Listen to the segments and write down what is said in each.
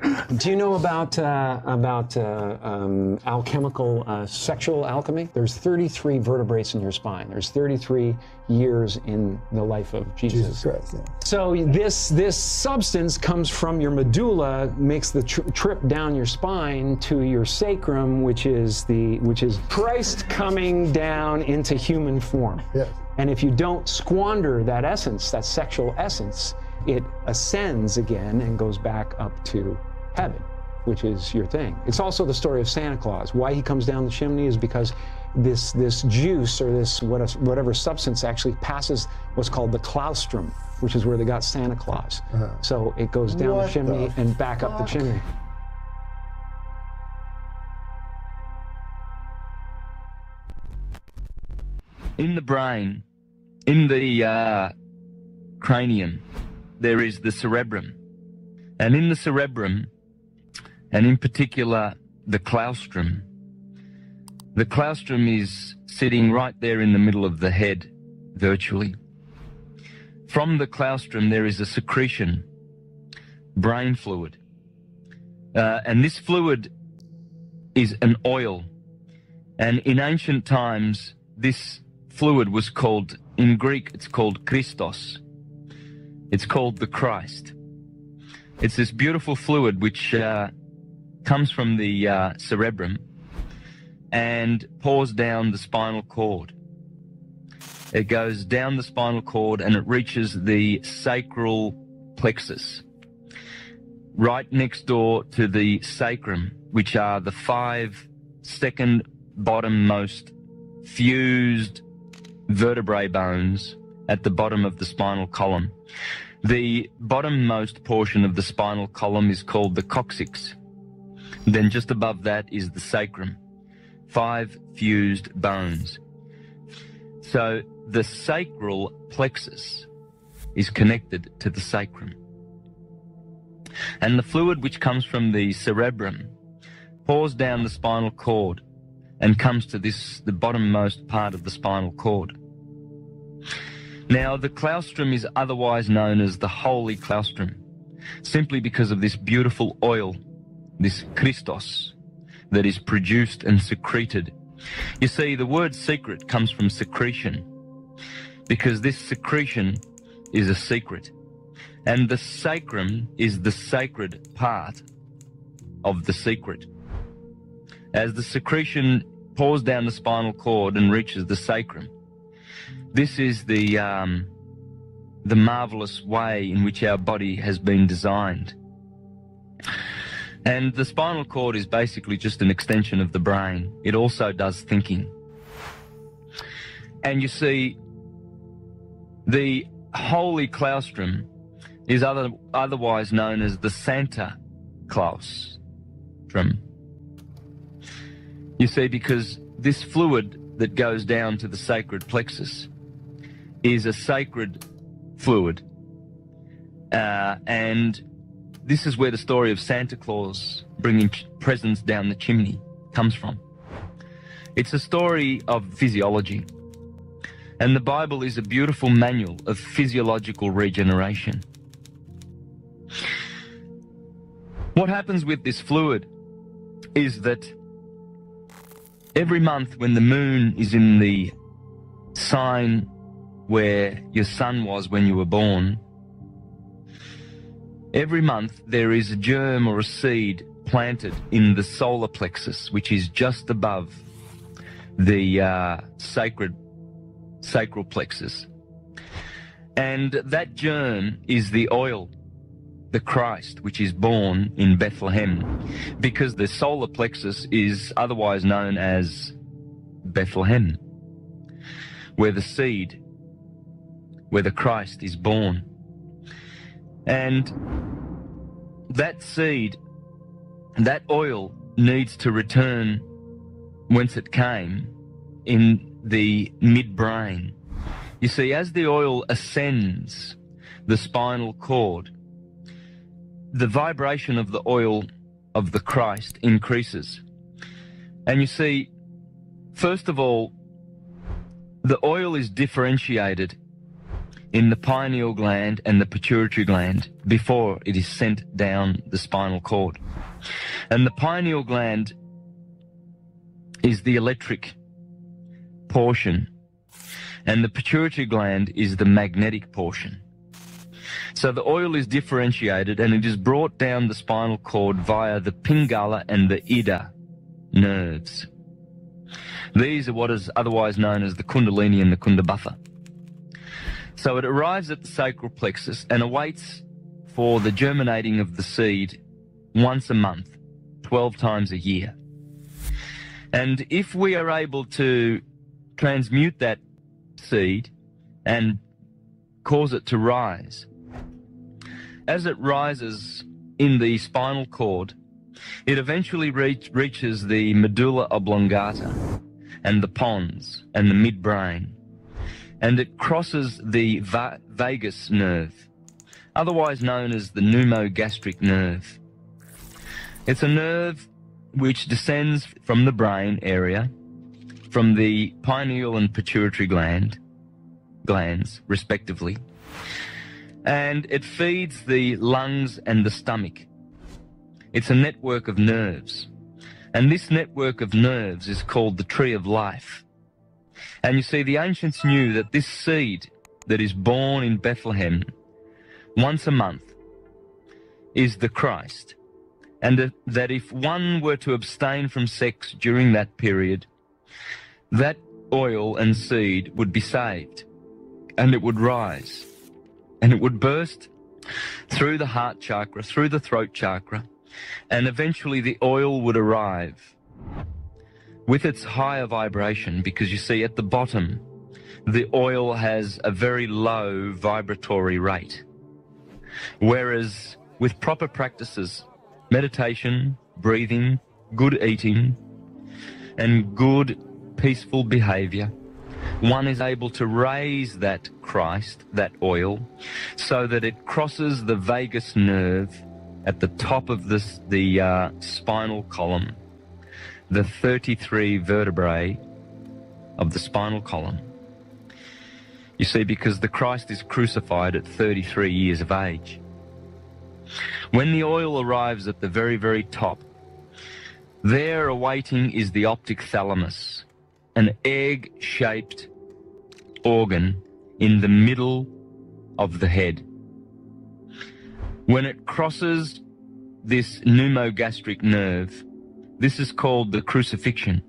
Do you know about alchemical sexual alchemy? There's 33 vertebrates in your spine. There's 33 years in the life of Jesus. Christ, yeah. So this substance comes from your medulla, makes the trip down your spine to your sacrum, which is Christ coming down into human form. Yes. And if you don't squander that essence, that sexual essence, it ascends again and goes back up to heaven, which is your thing. It's also the story of Santa Claus. Why he comes down the chimney is because this juice or this whatever substance actually passes what's called the claustrum, which is where they got Santa Claus. So it goes down the chimney and back up the chimney. In the brain, in the cranium, there is the cerebrum. And in the cerebrum, and in particular the claustrum is sitting right there in the middle of the head, virtually. From the claustrum there is a secretion, brain fluid. And this fluid is an oil. And in ancient times, this fluid was called, in Greek, it's called Christos. It's called the Christ. It's this beautiful fluid which comes from the cerebrum and pours down the spinal cord. It goes down the spinal cord and it reaches the sacral plexus, right next door to the sacrum, which are the 5 second bottommost fused vertebrae bones at the bottom of the spinal column. The bottommost portion of the spinal column is called the coccyx. Then just above that is the sacrum. 5 fused bones. So the sacral plexus is connected to the sacrum. And the fluid which comes from the cerebrum pours down the spinal cord and comes to the bottommost part of the spinal cord. Now, the claustrum is otherwise known as the holy claustrum, simply because of this beautiful oil, this Christos, that is produced and secreted. You see, the word secret comes from secretion, because this secretion is a secret. And the sacrum is the sacred part of the secret. As the secretion pours down the spinal cord and reaches the sacrum, this is the marvelous way in which our body has been designed. And the spinal cord is basically just an extension of the brain. It also does thinking. And you see, the holy claustrum is otherwise known as the Santa claustrum. You see, because this fluid that goes down to the sacred plexus is a sacred fluid. And this is where the story of Santa Claus bringing presents down the chimney comes from. It's a story of physiology. And the Bible is a beautiful manual of physiological regeneration. What happens with this fluid is that every month when the moon is in the sign where your sun was when you were born, every month there is a germ or a seed planted in the solar plexus, which is just above the sacral plexus. And that germ is the oil, the Christ, which is born in Bethlehem, because the solar plexus is otherwise known as Bethlehem, where the seed, where the Christ is born. And that seed, that oil, needs to return whence it came, in the midbrain. You see, as the oil ascends the spinal cord, the vibration of the oil of the Christ increases. And you see, first of all, the oil is differentiated in the pineal gland and the pituitary gland before it is sent down the spinal cord. And the pineal gland is the electric portion, and the pituitary gland is the magnetic portion. So the oil is differentiated and it is brought down the spinal cord via the pingala and the ida nerves. These are what is otherwise known as the kundalini and the kundabhatha. So it arrives at the sacral plexus and awaits for the germinating of the seed once a month, 12 times a year. And if we are able to transmute that seed and cause it to rise, as it rises in the spinal cord, it eventually reaches the medulla oblongata and the pons and the midbrain, and it crosses the vagus nerve, otherwise known as the pneumogastric nerve. It's a nerve which descends from the brain area, from the pineal and pituitary glands, respectively, and it feeds the lungs and the stomach. It's a network of nerves, and this network of nerves is called the tree of life. And you see, the ancients knew that this seed that is born in Bethlehem once a month is the Christ, and that if one were to abstain from sex during that period, that oil and seed would be saved, and it would rise, and it would burst through the heart chakra, through the throat chakra, and eventually the oil would arrive with its higher vibration, because you see at the bottom the oil has a very low vibratory rate, whereas with proper practices, meditation, breathing, good eating, and good peaceful behavior, one is able to raise that Christ, that oil, so that it crosses the vagus nerve at the top of the spinal column, the 33 vertebrae of the spinal column. You see, because the Christ is crucified at 33 years of age. When the oil arrives at the very, very top, there awaiting is the optic thalamus, an egg-shaped organ in the middle of the head. When it crosses this pneumogastric nerve, this is called the crucifixion.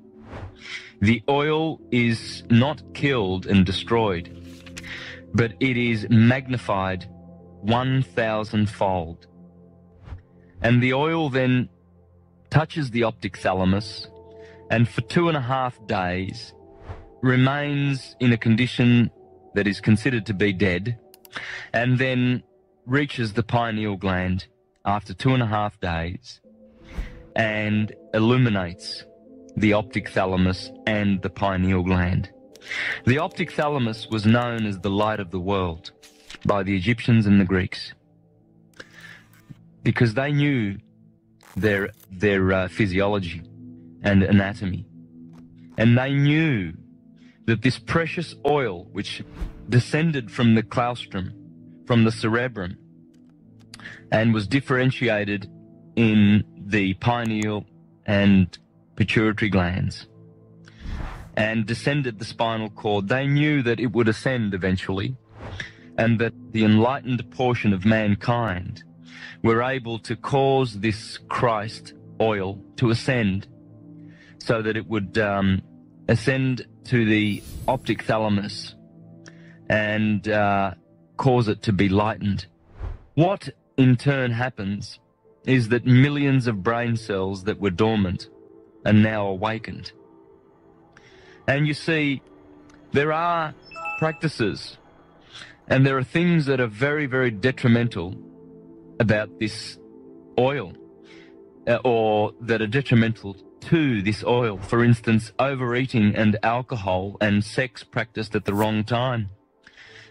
The oil is not killed and destroyed, but it is magnified 1,000-fold. And the oil then touches the optic thalamus, and for 2.5 days remains in a condition that is considered to be dead, and then reaches the pineal gland after 2.5 days and illuminates the optic thalamus and the pineal gland. The optic thalamus was known as the light of the world by the Egyptians and the Greeks, because they knew their physiology and anatomy, and they knew that this precious oil, which descended from the claustrum, from the cerebrum, and was differentiated in the pineal and pituitary glands, and descended the spinal cord, they knew that it would ascend eventually, and that the enlightened portion of mankind were able to cause this Christ oil to ascend, so that it would ascend to the optic thalamus and cause it to be lightened. What in turn happens is that millions of brain cells that were dormant are now awakened. And you see, there are practices and there are things that are very, very detrimental about this oil, or that are detrimental to this oil. For instance, overeating and alcohol and sex practiced at the wrong time.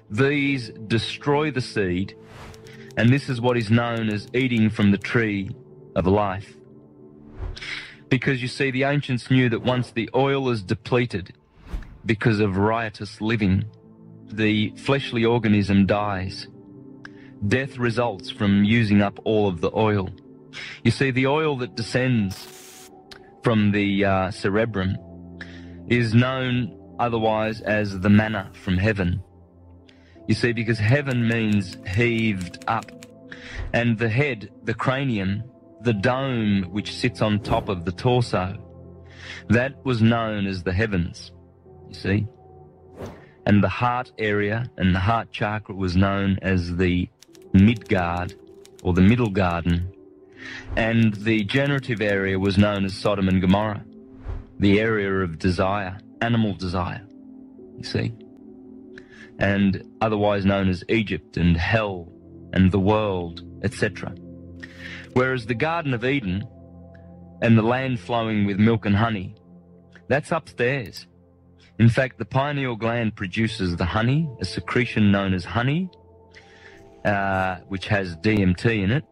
These destroy the seed, and this is what is known as eating from the tree of life. Because you see, the ancients knew that once the oil is depleted because of riotous living, the fleshly organism dies, death results from using up all of the oil. You see, the oil that descends from the cerebrum is known otherwise as the manna from heaven. You see, because heaven means heaved up. And the head, the cranium, the dome which sits on top of the torso, that was known as the heavens, you see. And the heart area and the heart chakra was known as the Midgard, or the middle garden. And the generative area was known as Sodom and Gomorrah, the area of desire, animal desire, you see. And otherwise known as Egypt and hell and the world, etc. Whereas the Garden of Eden and the land flowing with milk and honey, that's upstairs. In fact, the pineal gland produces the honey, a secretion known as honey, which has DMT in it,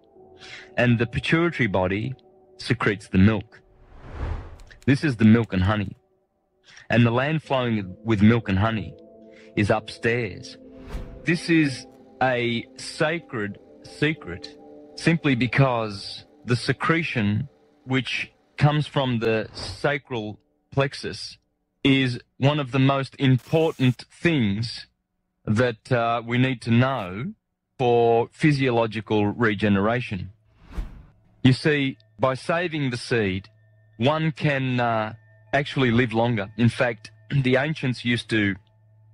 and the pituitary body secretes the milk. This is the milk and honey. And the land flowing with milk and honey is upstairs. This is a sacred secret simply because the secretion which comes from the sacral plexus is one of the most important things that we need to know for physiological regeneration. You see, by saving the seed, one can actually live longer. In fact, the ancients used to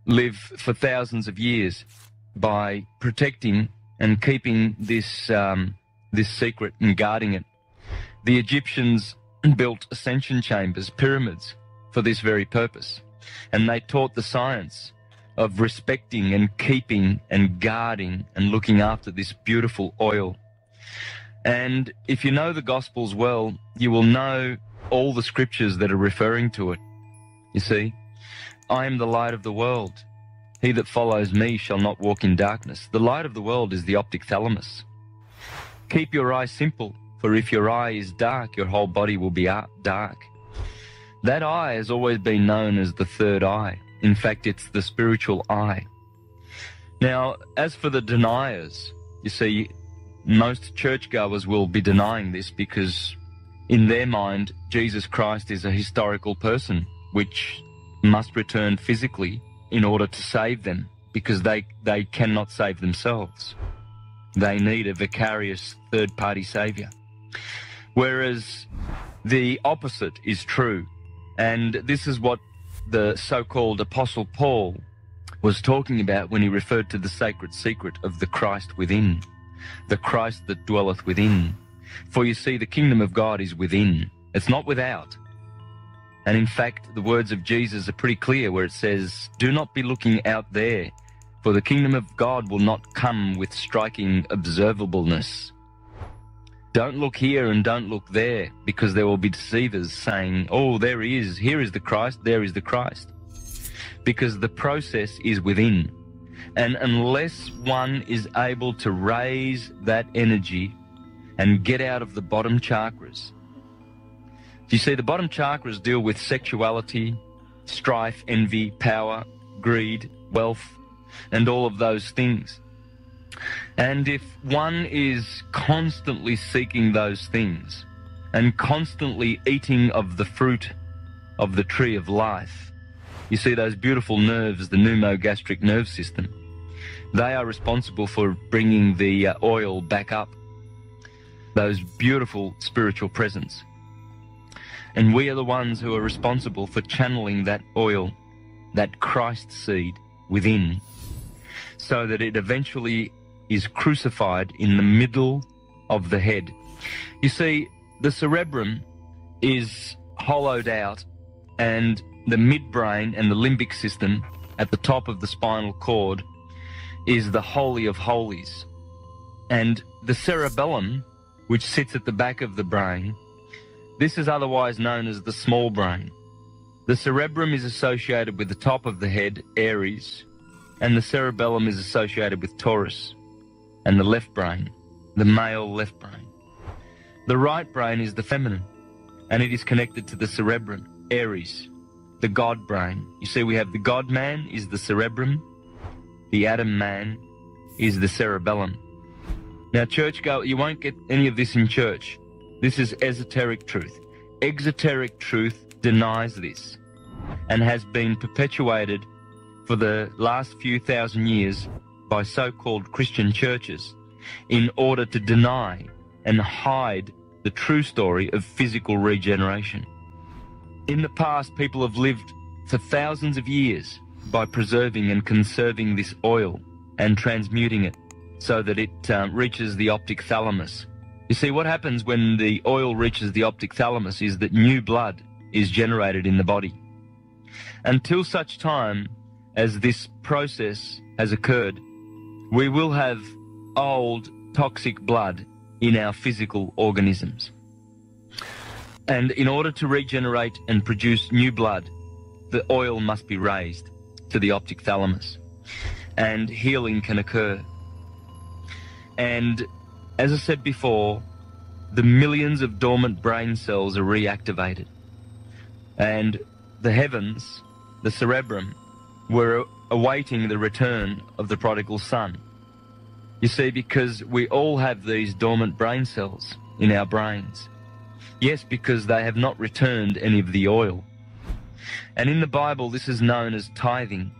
live for thousands of years by protecting and keeping this this secret and guarding it. The Egyptians built ascension chambers, pyramids, for this very purpose, and they taught the science of respecting and keeping and guarding and looking after this beautiful oil. And if you know the Gospels well, you will know all the scriptures that are referring to it. You see, I am the light of the world. He that follows me shall not walk in darkness. The light of the world is the optic thalamus. Keep your eye simple, for if your eye is dark, your whole body will be dark. That eye has always been known as the third eye. In fact, it's the spiritual eye. Now, as for the deniers, you see, most churchgoers will be denying this because in their mind, Jesus Christ is a historical person which must return physically in order to save them, because they cannot save themselves. They need a vicarious third-party savior. Whereas the opposite is true. And this is what the so-called Apostle Paul was talking about when he referred to the sacred secret of the Christ within, the Christ that dwelleth within. For you see, the kingdom of God is within. It's not without. And in fact, the words of Jesus are pretty clear where it says, do not be looking out there, for the kingdom of God will not come with striking observableness. Don't look here and don't look there, because there will be deceivers saying, oh, there he is, here is the Christ, there is the Christ. Because the process is within. And unless one is able to raise that energy and get out of the bottom chakras. You see, the bottom chakras deal with sexuality, strife, envy, power, greed, wealth, and all of those things. And if one is constantly seeking those things and constantly eating of the fruit of the tree of life, you see those beautiful nerves, the pneumogastric nerve system, they are responsible for bringing the oil back up, those beautiful spiritual presence. And we are the ones who are responsible for channeling that oil, that Christ seed within, so that it eventually is crucified in the middle of the head. You see, the cerebrum is hollowed out, and the midbrain and the limbic system at the top of the spinal cord is the holy of holies. And the cerebellum, which sits at the back of the brain, this is otherwise known as the small brain. The cerebrum is associated with the top of the head, Aries, and the cerebellum is associated with Taurus, and the left brain, the male left brain. The right brain is the feminine, and it is connected to the cerebrum, Aries, the God brain. You see, we have the God man is the cerebrum, the Adam man, is the cerebellum. Now, churchgoer, you won't get any of this in church. This is esoteric truth. Exoteric truth denies this and has been perpetuated for the last few thousand years by so-called Christian churches in order to deny and hide the true story of physical regeneration. In the past, people have lived for thousands of years by preserving and conserving this oil and transmuting it so that it reaches the optic thalamus. You see, what happens when the oil reaches the optic thalamus is that new blood is generated in the body. Until such time as this process has occurred, we will have old, toxic blood in our physical organisms. And in order to regenerate and produce new blood, the oil must be raised to the optic thalamus, and healing can occur. And as I said before, the millions of dormant brain cells are reactivated. And the heavens, the cerebrum, were awaiting the return of the prodigal son. You see, because we all have these dormant brain cells in our brains. Yes, because they have not returned any of the oil. And in the Bible, this is known as tithing.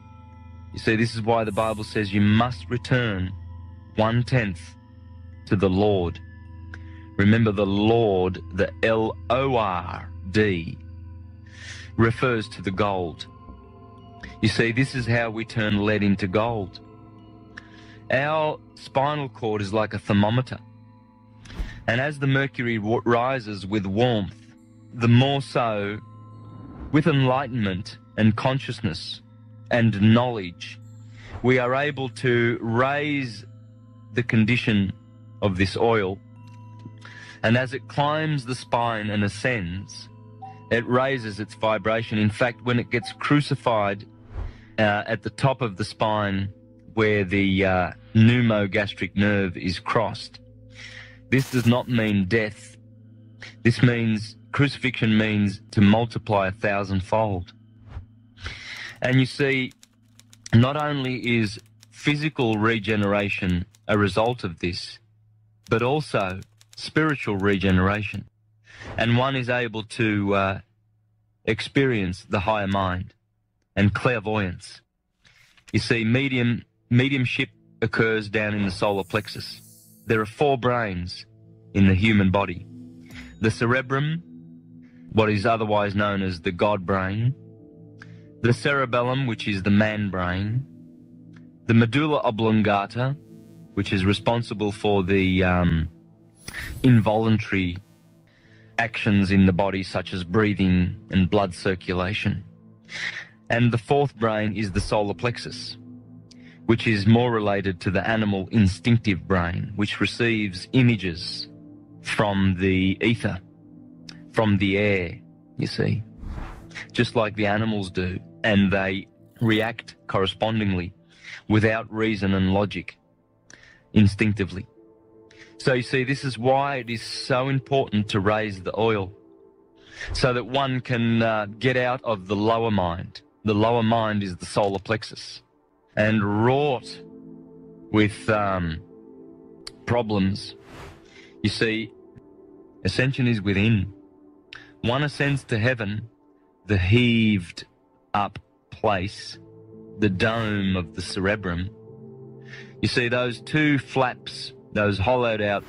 You see, this is why the Bible says you must return 1/10 to the Lord. Remember, the Lord, the L-O-R-D, refers to the gold. You see, this is how we turn lead into gold. Our spinal cord is like a thermometer. And as the mercury rises with warmth, the more so with enlightenment and consciousness and knowledge, we are able to raise the condition of this oil. And as it climbs the spine and ascends, it raises its vibration. In fact, when it gets crucified at the top of the spine where the pneumogastric nerve is crossed, this does not mean death. This means, crucifixion means to multiply 1,000-fold. And you see, not only is physical regeneration a result of this, but also spiritual regeneration. And one is able to experience the higher mind and clairvoyance. You see, mediumship occurs down in the solar plexus. There are 4 brains in the human body. The cerebrum, what is otherwise known as the God brain, the cerebellum, which is the man brain, the medulla oblongata, which is responsible for the involuntary actions in the body, such as breathing and blood circulation. And the 4th brain is the solar plexus, which is more related to the animal instinctive brain, which receives images from the ether, from the air, you see, just like the animals do, and they react correspondingly without reason and logic, instinctively. So you see, this is why it is so important to raise the oil, so that one can get out of the lower mind. The lower mind is the solar plexus, and wrought with problems. You see, ascension is within. One ascends to heaven, the heaved up place, the dome of the cerebrum. You see, those 2 flaps, those hollowed out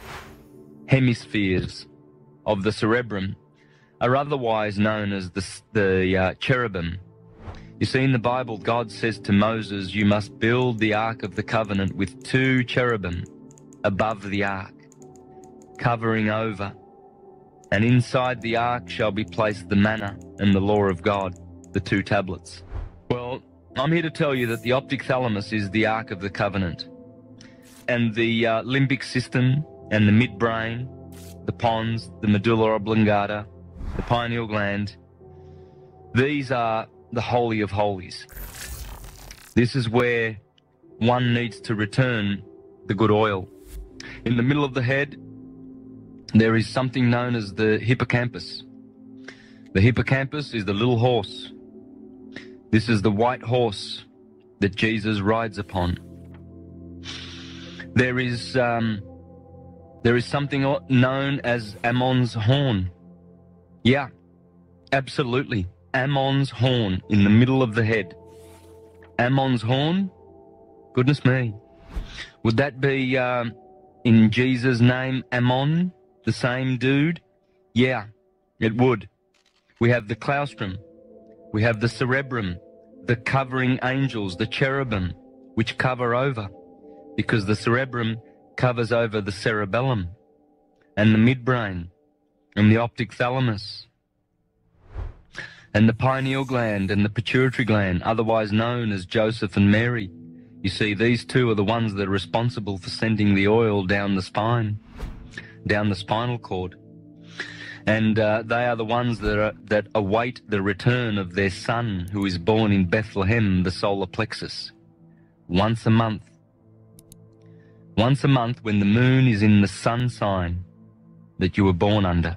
hemispheres of the cerebrum, are otherwise known as the cherubim. You see, in the Bible, God says to Moses, you must build the Ark of the Covenant with 2 cherubim above the Ark, covering over. And inside the Ark shall be placed the manna and the law of God, the 2 tablets. Well, I'm here to tell you that the optic thalamus is the Ark of the Covenant. And the limbic system and the midbrain, the pons, the medulla oblongata, the pineal gland, these are the Holy of Holies. This is where one needs to return the good oil. In the middle of the head, there is something known as the hippocampus. The hippocampus is the little horse. This is the white horse that Jesus rides upon. There is something known as Ammon's horn. Yeah, absolutely. Ammon's horn in the middle of the head. Ammon's horn? Goodness me. Would that be in Jesus' name, Ammon, the same dude? Yeah, it would. We have the claustrum. We have the cerebrum, the covering angels, the cherubim, which cover over, because the cerebrum covers over the cerebellum and the midbrain and the optic thalamus and the pineal gland and the pituitary gland, otherwise known as Joseph and Mary. You see, these two are the ones that are responsible for sending the oil down the spine, down the spinal cord. And they are the ones that await the return of their son, who is born in Bethlehem, the solar plexus, once a month. Once a month, when the moon is in the sun sign that you were born under.